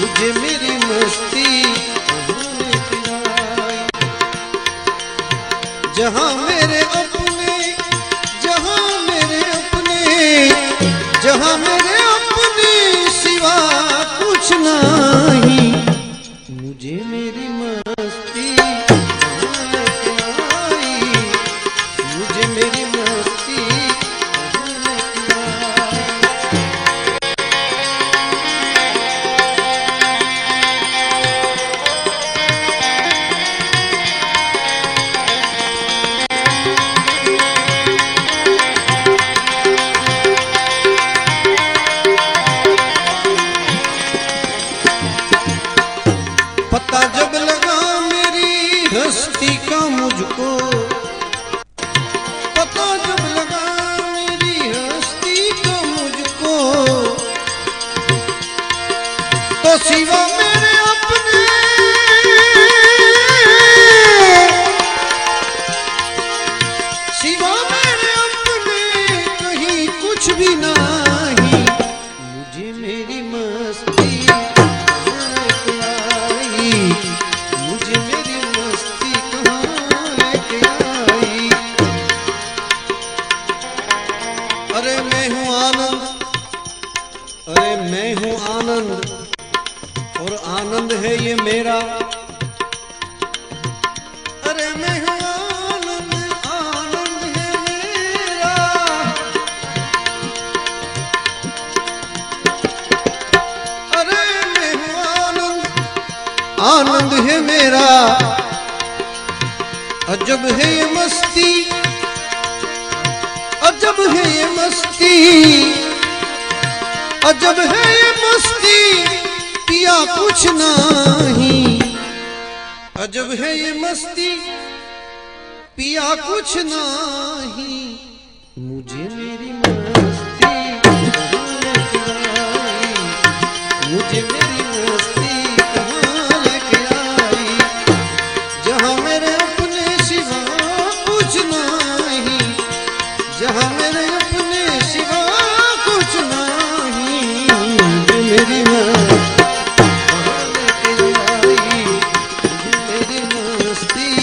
मुझे मेरी मस्ती जहाँ मेरे अपने, जहाँ मेरे अपने, जहाँ मेरे अपने सिवा कुछ नहीं, मुझे मेरी मस्ती मुझे मेरी मस्ती पता जब लगा मेरी हस्ती का मुझको, पता जब लगा मेरी हस्ती का मुझको, तो सिवा मेरे अपने, सिवा मेरे अपने कहीं कुछ भी नहीं, मुझे मेरी मस्ती मुझे मेरी मस्ती कहाँ लेके आई। अरे मैं हूँ आनंद, अरे मैं हूँ आनंद, और आनंद है ये मेरा। अरे मैं हूँ आनंद, आनंद है मेरा। अरे मैं हूँ आनंद, आनंद है मेरा। अजब है ये मस्ती, अजब है ये मस्ती, अजब है ये मस्ती, पिया कुछ नहीं। अजब है ये मस्ती, पिया कुछ नहीं, मुझे मेरी मस्ती मुझे मेरी मस्ती कहाँ लेके आई। जहाँ मेरे अपने सिवा कुछ नहीं, जहाँ मेरे अपने सिवा कुछ नहीं, मुझे मेरी मस्ती कहाँ लेके आई, मुझे मेरी मस्ती